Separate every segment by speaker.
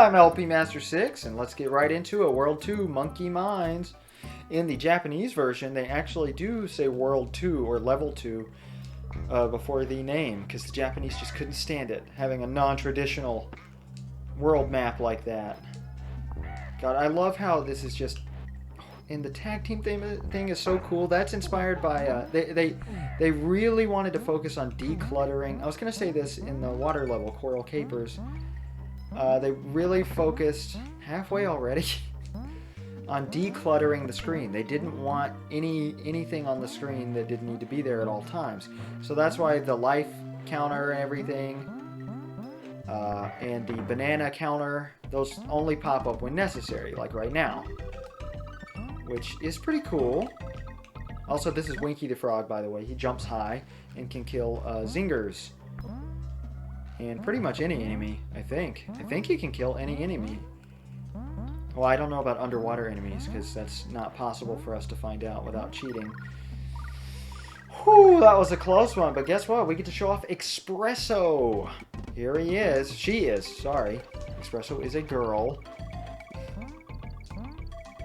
Speaker 1: I'm LP Master 6, and let's get right into it. World 2, Monkey Mines. In the Japanese version, they actually do say World 2 or Level 2 before the name, because the Japanese just couldn't stand it, having a non-traditional world map like that. God, I love how this is just... And the tag team thing is so cool. That's inspired by... They really wanted to focus on decluttering. I was going to say this in the water level, Coral Capers. They really focused, halfway already, on decluttering the screen. They didn't want anything on the screen that didn't need to be there at all times. So that's why the life counter and everything, and the banana counter, those only pop up when necessary, like right now. Which is pretty cool. Also, this is Winky the Frog, by the way. He jumps high and can kill zingers. And pretty much any enemy, I think. I think he can kill any enemy. Well, I don't know about underwater enemies, because that's not possible for us to find out without cheating. Whew, that was a close one, but guess what? We get to show off Espresso. Here he is. She is, sorry. Espresso is a girl.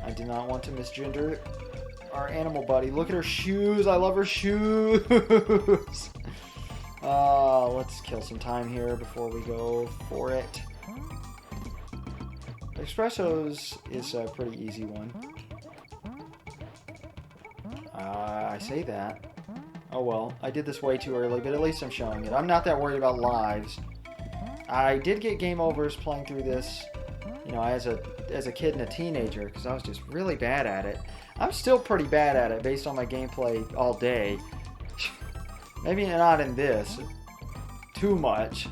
Speaker 1: I did not want to misgender our animal buddy. Look at her shoes. I love her shoes. Let's kill some time here before we go for it. Espresso's is a pretty easy one. I say that. Oh well, I did this way too early, but at least I'm showing it. I'm not that worried about lives. I did get game overs playing through this, you know, as a kid and a teenager, because I was just really bad at it. I'm still pretty bad at it based on my gameplay all day. Maybe not in this too much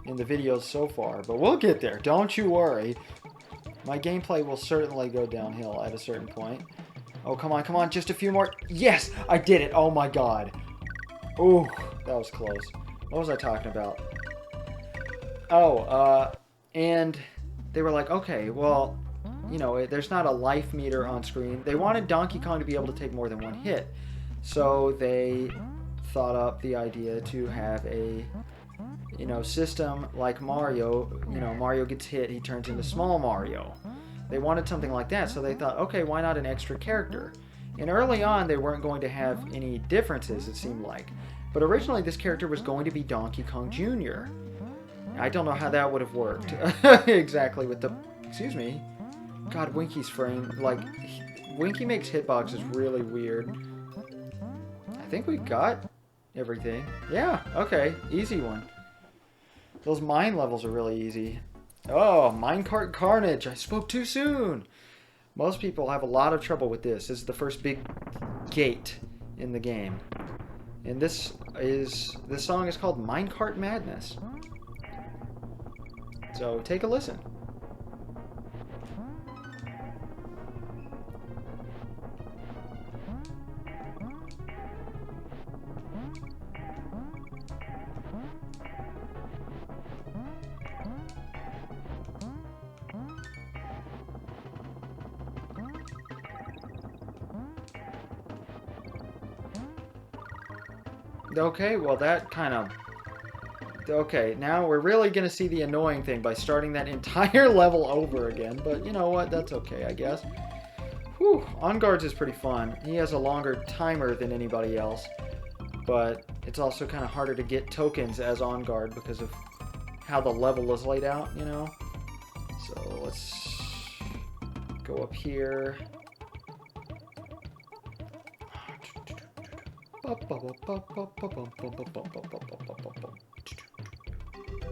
Speaker 1: in the videos so far, but we'll get there. Don't you worry. My gameplay will certainly go downhill at a certain point. Oh, come on, come on, just a few more. Yes, I did it. Oh my god. Ooh, that was close. What was I talking about? Oh, and they were like, okay, well, you know, there's not a life meter on screen. They wanted Donkey Kong to be able to take more than one hit. So they thought up the idea to have a, you know, system like Mario. You know, Mario gets hit, he turns into Small Mario. They wanted something like that, so they thought, okay, why not an extra character? And early on, they weren't going to have any differences, it seemed like. But originally, this character was going to be Donkey Kong Jr. I don't know how that would have worked exactly with the... Excuse me. God, Winky's frame, like, Winky makes hitboxes really weird. I think we got everything. Yeah, okay, easy one. Those mine levels are really easy. Oh, Minecart Carnage. I spoke too soon. Most people have a lot of trouble with this. This is the first big gate in the game. And this song is called Minecart Madness. So take a listen. Okay, well that kind of... Okay, now we're really going to see the annoying thing by starting that entire level over again. But you know what? That's okay, I guess. Whew, On Guards is pretty fun. He has a longer timer than anybody else. But it's also kind of harder to get tokens as On Guard because of how the level is laid out, you know? So let's go up here.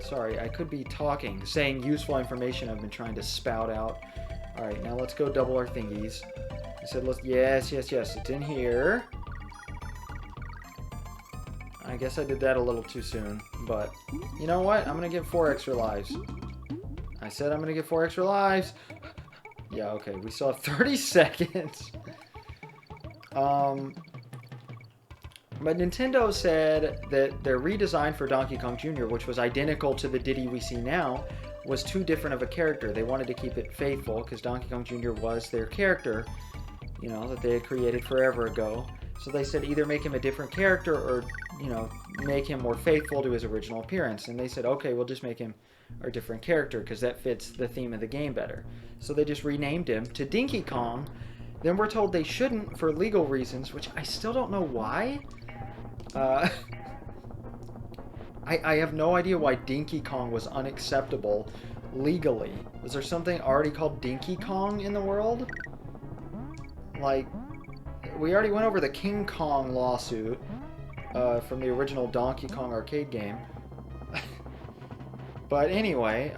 Speaker 1: Sorry, I could be talking, saying useful information I've been trying to spout out. Alright, now let's go double our thingies. I said let's... Yes, yes, yes, it's in here. I guess I did that a little too soon, but you know what? I'm gonna give 4 extra lives. I said I'm gonna give 4 extra lives. Yeah, okay, we still have 30 seconds. But Nintendo said that their redesign for Donkey Kong Jr., which was identical to the Diddy we see now, was too different of a character. They wanted to keep it faithful, because Donkey Kong Jr. was their character, you know, that they had created forever ago. So they said either make him a different character or, you know, make him more faithful to his original appearance. And they said, okay, we'll just make him a different character because that fits the theme of the game better. So they just renamed him to Dinky Kong. Then we're told they shouldn't for legal reasons, which I still don't know why. I have no idea why Dinky Kong was unacceptable legally. Was there something already called Dinky Kong in the world? Like, we already went over the King Kong lawsuit from the original Donkey Kong arcade game. But anyway,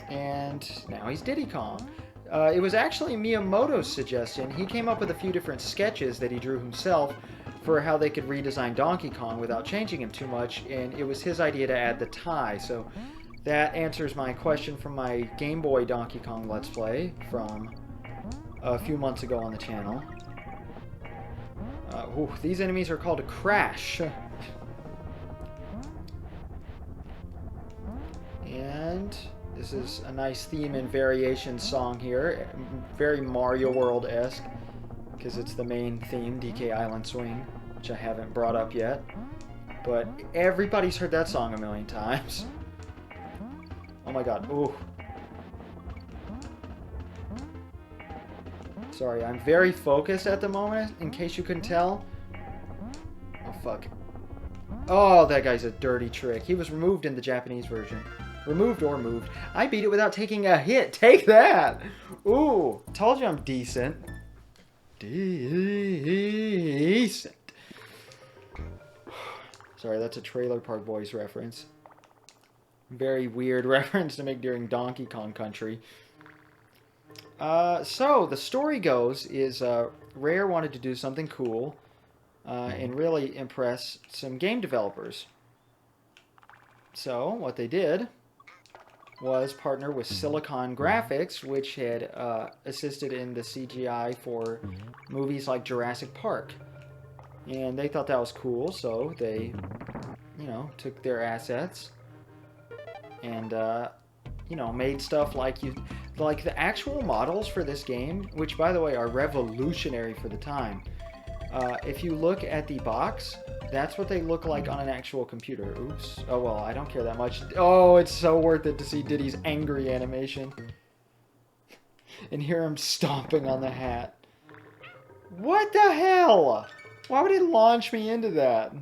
Speaker 1: and now he's Diddy Kong. It was actually Miyamoto's suggestion. He came up with a few different sketches that he drew himself for how they could redesign Donkey Kong without changing him too much, and it was his idea to add the tie. So that answers my question from my Game Boy Donkey Kong Let's Play from a few months ago on the channel. These enemies are called Crash. And this is a nice theme and variation song here. Very Mario World-esque, because it's the main theme, DK Island Swing, which I haven't brought up yet. But everybody's heard that song a million times. Oh my god. Ooh. Sorry, I'm very focused at the moment, in case you couldn't tell. Oh, fuck. Oh, that guy's a dirty trick. He was removed in the Japanese version. Removed or moved. I beat it without taking a hit. Take that! Ooh, told you I'm decent. Decent. Sorry, that's a Trailer Park Boys reference. Very weird reference to make during Donkey Kong Country. So, the story goes is Rare wanted to do something cool and really impress some game developers. So, what they did was partner with Silicon Graphics, which had assisted in the CGI for movies like Jurassic Park. And they thought that was cool, so they, you know, took their assets and, you know, made stuff like the actual models for this game, which, by the way, are revolutionary for the time. If you look at the box, that's what they look like on an actual computer. Oops. Oh, well, I don't care that much. Oh, it's so worth it to see Diddy's angry animation. And hear him stomping on the hat. What the hell? Why would it launch me into that?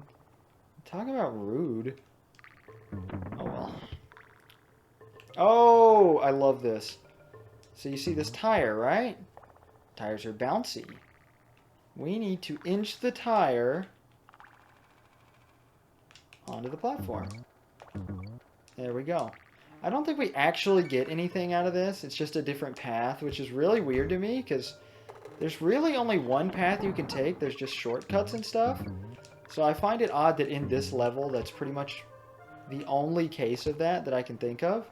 Speaker 1: Talk about rude. Oh, well. Oh, I love this. So you see this tire, right? Tires are bouncy. We need to inch the tire onto the platform. There we go. I don't think we actually get anything out of this. It's just a different path, which is really weird to me, because there's really only one path you can take. There's just shortcuts and stuff. So I find it odd that in this level, that's pretty much the only case of that I can think of.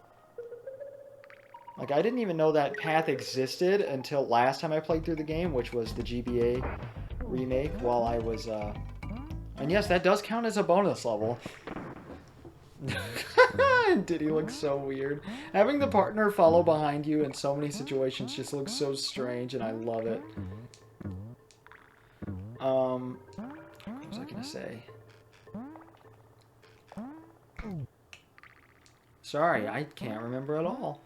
Speaker 1: Like, I didn't even know that path existed until last time I played through the game, which was the GBA remake while I was, And yes, that does count as a bonus level. Diddy looks so weird. Having the partner follow behind you in so many situations just looks so strange, and I love it. What was I gonna say? Sorry, I can't remember at all.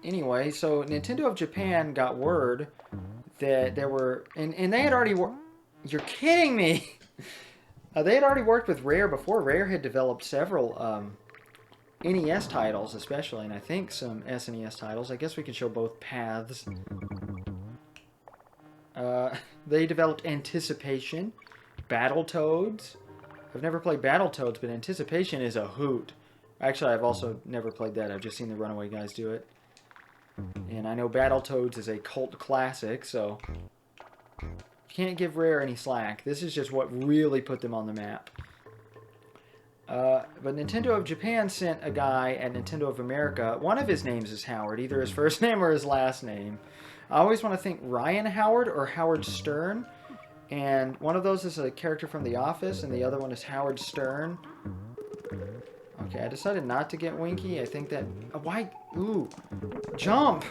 Speaker 1: Anyway, so Nintendo of Japan got word that there were... And they had already... You're kidding me! They had already worked with Rare before. Rare had developed several NES titles, especially, and I think some SNES titles. I guess we can show both paths. They developed Anticipation, Battletoads. I've never played Battletoads, but Anticipation is a hoot. Actually, I've also never played that. I've just seen the Runaway guys do it. And I know Battletoads is a cult classic, so... Can't give Rare any slack. This is just what really put them on the map. But Nintendo of Japan sent a guy at Nintendo of America. One of his names is Howard, either his first name or his last name. I always want to think Ryan Howard or Howard Stern. And one of those is a character from The Office, and the other one is Howard Stern. Okay, I decided not to get Winky. I think that... why? Ooh. Jump!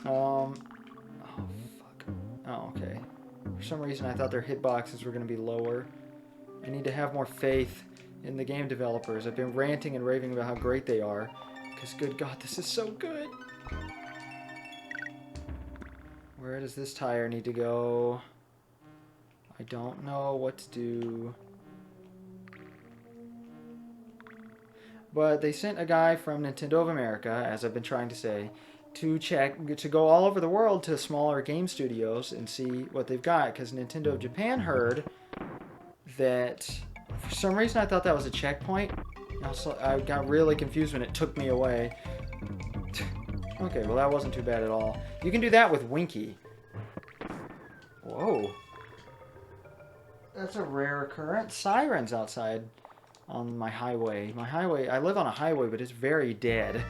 Speaker 1: Oh, fuck. Oh, okay. some reason I thought their hitboxes were going to be lower. I need to have more faith in the game developers. I've been ranting and raving about how great they are. Because, good God, this is so good. Where does this tire need to go? I don't know what to do. But they sent a guy from Nintendo of America, as I've been trying to say, to go all over the world to smaller game studios and see what they've got. Because Nintendo of Japan heard that, for some reason I thought that was a checkpoint. Also, I got really confused when it took me away. Okay, well that wasn't too bad at all. You can do that with Winky. Whoa. That's a rare occurrence. Sirens outside on my highway. My highway, I live on a highway, but it's very dead.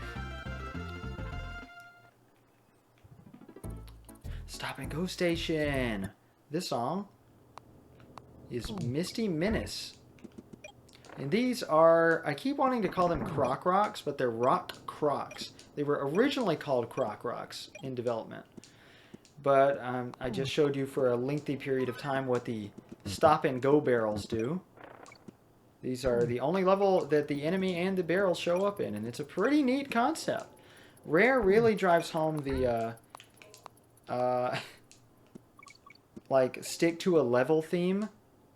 Speaker 1: Stop and Go Station. This song is Misty Menace. And these are, I keep wanting to call them Croc Rocks, but they're Rock Crocs. They were originally called Croc Rocks in development. But I just showed you for a lengthy period of time what the Stop and Go barrels do. These are the only level that the enemy and the barrels show up in, and it's a pretty neat concept. Rare really drives home the, like, stick to a level theme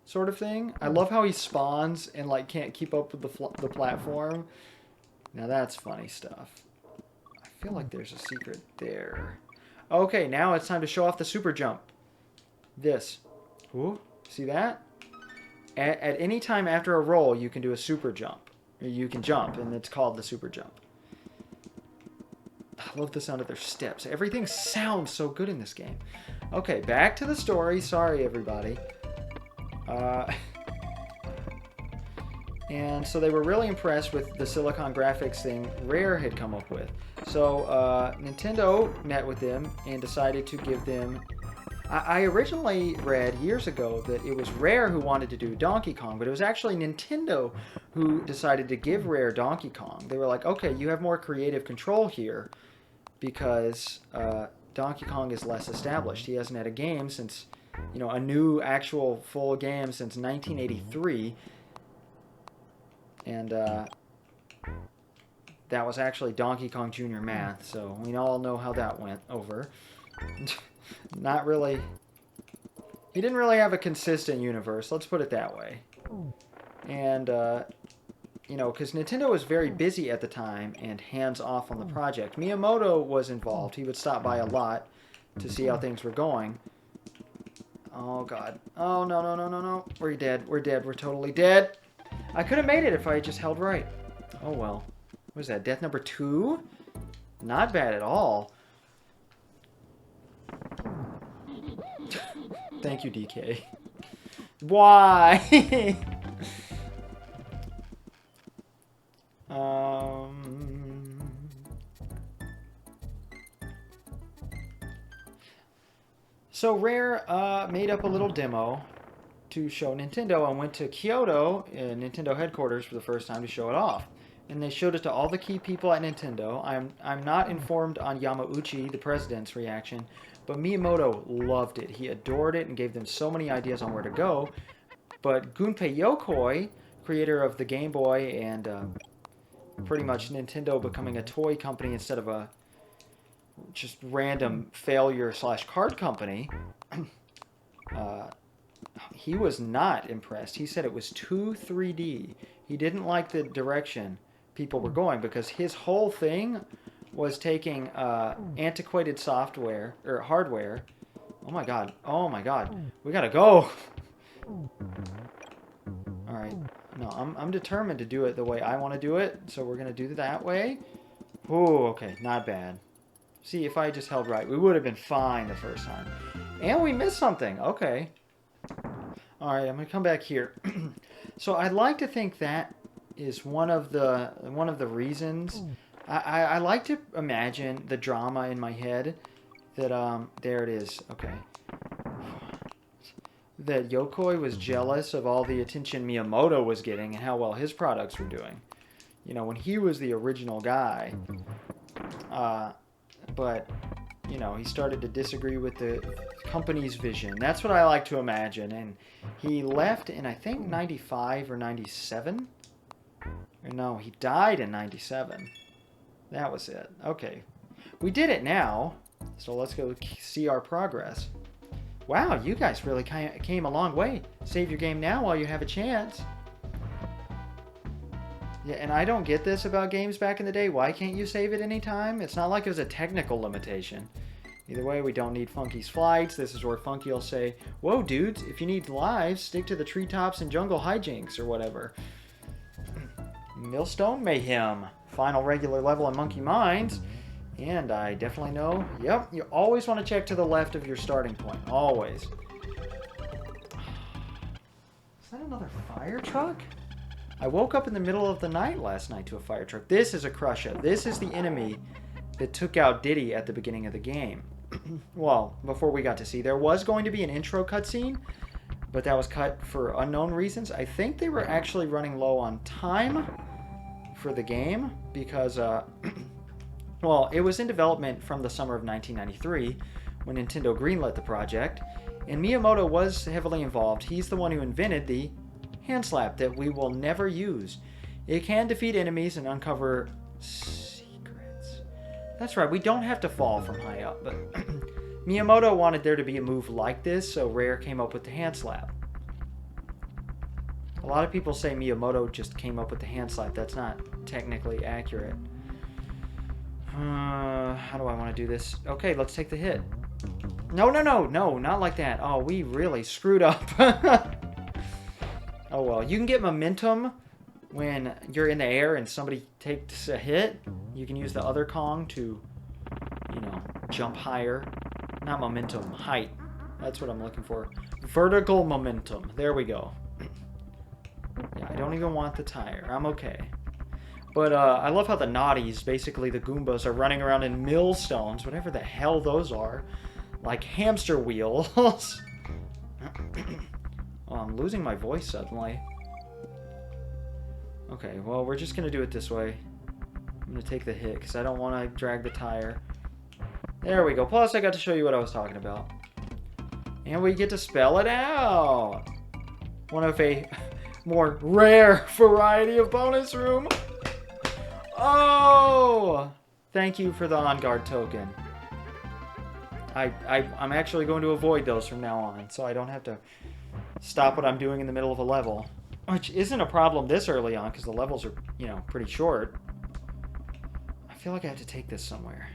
Speaker 1: sort of thing. I love how he spawns and, like, can't keep up with the platform. Now that's funny stuff. I feel like there's a secret there. Okay, now it's time to show off the super jump. This. Ooh, see that? At any time after a roll, you can do a super jump. You can jump, and it's called the super jump. I love the sound of their steps. Everything sounds so good in this game. Okay, back to the story. Sorry, everybody. And so they were really impressed with the Silicon graphics thing Rare had come up with. So Nintendo met with them and decided to give them... I originally read years ago that it was Rare who wanted to do Donkey Kong, but it was actually Nintendo who decided to give Rare Donkey Kong. They were like, okay, you have more creative control here because Donkey Kong is less established. He hasn't had a game since, you know, a new actual full game since 1983. And that was actually Donkey Kong Jr. Math, so we all know how that went over. Not really... He didn't really have a consistent universe, let's put it that way. And, you know, because Nintendo was very busy at the time and hands-off on the project. Miyamoto was involved. He would stop by a lot to see how things were going. Oh, God. Oh, no, no, no, no, no. We're dead. We're dead. We're totally dead. I could have made it if I had just held right. Oh, well. What was that? Death number 2? Not bad at all. Thank you, DK. Why? So Rare made up a little demo to show Nintendo and went to Kyoto, Nintendo headquarters, for the first time to show it off. And they showed it to all the key people at Nintendo. I'm not informed on Yamauchi, the president's reaction, but Miyamoto loved it. He adored it and gave them so many ideas on where to go. But Gunpei Yokoi, creator of the Game Boy and pretty much Nintendo becoming a toy company instead of a just random failure / card company, he was not impressed. He said it was too 3D. He didn't like the direction people were going because his whole thing was taking antiquated software or hardware. Oh my god. Oh my god. We gotta go. Alright. No, I'm determined to do it the way I want to do it. So we're gonna do it that way. Oh, okay. Not bad. See, if I just held right, we would have been fine the first time. And we missed something. Okay. Alright, I'm gonna come back here. So I'd like to think that is one of the reasons. I like to imagine the drama in my head that there it is. Okay. That Yokoi was jealous of all the attention Miyamoto was getting and how well his products were doing. You know, when he was the original guy. But you know, he started to disagree with the company's vision. That's what I like to imagine. And he left in, I think, 95 or 97. Or no, he died in 97. That was it. Okay. We did it now. So let's go see our progress. Wow, you guys really came a long way. Save your game now while you have a chance. Yeah, and I don't get this about games back in the day. Why can't you save it anytime? It's not like it was a technical limitation. Either way, we don't need Funky's flights. This is where Funky will say, whoa, dudes, if you need lives, stick to the treetops and jungle hijinks or whatever. Millstone Mayhem. Final regular level in Monkey Mines. And I definitely know, yep, you always want to check to the left of your starting point. Always. Is that another fire truck? I woke up in the middle of the night last night to a fire truck. This is a Crusher. This is the enemy that took out Diddy at the beginning of the game. Well, before we got to see. There was going to be an intro cutscene, but that was cut for unknown reasons. I think they were actually running low on time for the game because, well, it was in development from the summer of 1993 when Nintendo greenlit the project, and Miyamoto was heavily involved. He's the one who invented the hand slap that we will never use. It can defeat enemies and uncover secrets. That's right, we don't have to fall from high up, but Miyamoto wanted there to be a move like this, so Rare came up with the hand slap. A lot of people say Miyamoto just came up with the hand slap. That's not technically accurate. How do I want to do this? Okay, let's take the hit. No, not like that. Oh, we really screwed up. Oh well, you can get momentum when you're in the air and somebody takes a hit. You can use the other Kong to, you know, jump higher. Not momentum, height. That's what I'm looking for. Vertical momentum. There we go. Yeah, I don't even want the tire. I'm okay. But I love how the naughties, basically the Goombas, are running around in millstones, whatever the hell those are. Like hamster wheels. Oh, I'm losing my voice suddenly. Okay, well, we're just going to do it this way. I'm going to take the hit, because I don't want to drag the tire. There we go. Plus, I got to show you what I was talking about. And we get to spell it out. One of a more rare variety of bonus room. Oh! Thank you for the on-guard token. I'm actually going to avoid those from now on, so I don't have to stop what I'm doing in the middle of a level. Which isn't a problem this early on, because the levels are, you know, pretty short. I feel like I have to take this somewhere.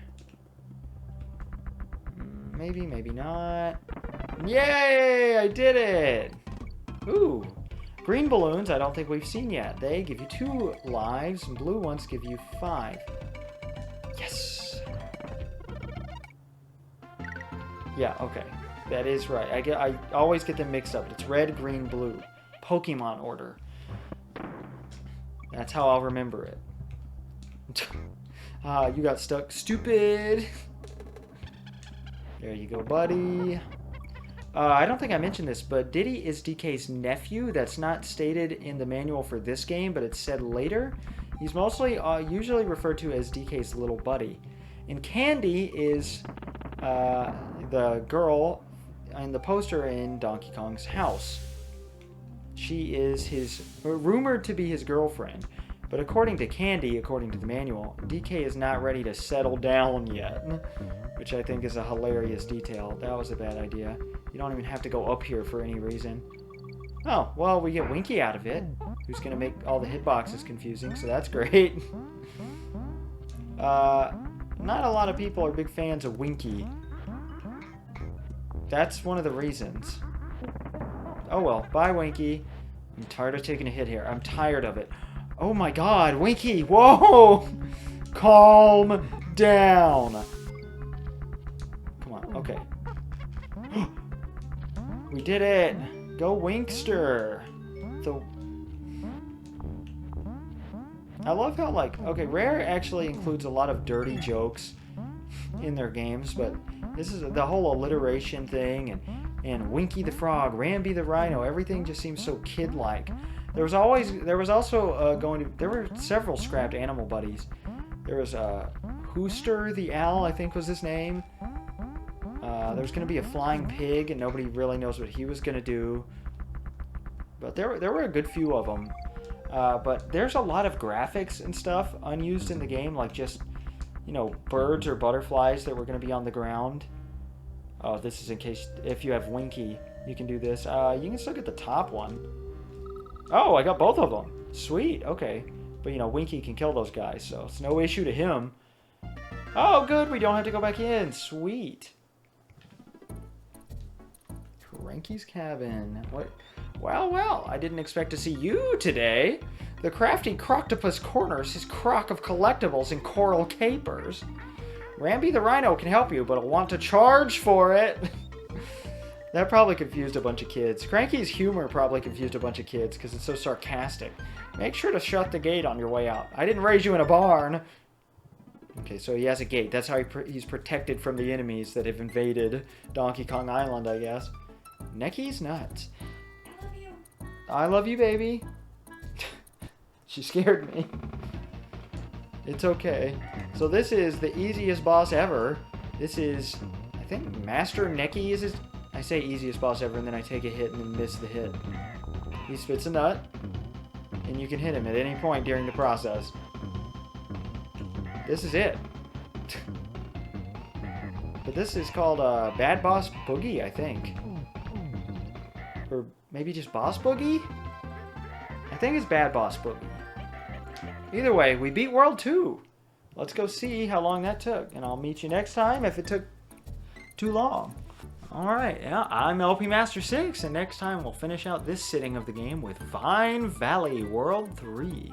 Speaker 1: Maybe, maybe not. Yay! I did it! Ooh. Green balloons, I don't think we've seen yet. They give you 2 lives, and blue ones give you 5. Yes! Yeah, okay. That is right. I always get them mixed up. It's red, green, blue. Pokemon order. That's how I'll remember it. You got stuck. Stupid! There you go, buddy. I don't think I mentioned this, but Diddy is DK's nephew. That's not stated in the manual for this game, but it's said later. He's mostly usually referred to as DK's little buddy. And Candy is the girl in the poster in Donkey Kong's house. She is rumored to be his girlfriend. But according to Candy, according to the manual, DK is not ready to settle down yet. Which I think is a hilarious detail. That was a bad idea. You don't even have to go up here for any reason. Oh, well, we get Winky out of it. Who's going to make all the hitboxes confusing, so that's great. Not a lot of people are big fans of Winky. That's one of the reasons. Oh well, bye Winky. I'm tired of taking a hit here. I'm tired of it. Oh my god, Winky! Whoa! Calm down. Come on, okay. We did it! Go Winkster! I love how, like, okay, Rare actually includes a lot of dirty jokes in their games, but this is the whole alliteration thing, and Winky the Frog, Ramby the Rhino, everything just seems so kid-like. There were several scrapped animal buddies. There was Hooster the Owl, I think was his name. There's going to be a flying pig, and nobody really knows what he was going to do. But there were a good few of them. But there's a lot of graphics and stuff unused in the game, like just, you know, birds or butterflies that were going to be on the ground. Oh, this is in case, if you have Winky, you can do this. You can still get the top one. Oh, I got both of them. Sweet, okay. But, you know, Winky can kill those guys, so it's no issue to him. Oh, good, we don't have to go back in. Sweet. Cranky's cabin. What? Well, I didn't expect to see you today. The crafty Croctopus corners his crock of collectibles and coral capers. Ramby the Rhino can help you, but I'll want to charge for it. That probably confused a bunch of kids. Cranky's humor probably confused a bunch of kids because it's so sarcastic. Make sure to shut the gate on your way out. I didn't raise you in a barn. Okay, so he has a gate. That's how he's protected from the enemies that have invaded Donkey Kong Island, I guess. Necky's nuts.
Speaker 2: I love you.
Speaker 1: I love you, baby. She scared me. It's okay. So this is the easiest boss ever. This is, I think, Master Necky is his... I say easiest boss ever, and then I take a hit and then miss the hit. He spits a nut, and you can hit him at any point during the process. This is it. But this is called Bad Boss Boogie, I think. Or maybe just Boss Boogie? I think it's Bad Boss Boogie. Either way, we beat World 2. Let's go see how long that took, and I'll meet you next time if it took too long. Alright, yeah, I'm LP Master 6, and next time we'll finish out this sitting of the game with Vine Valley World 3.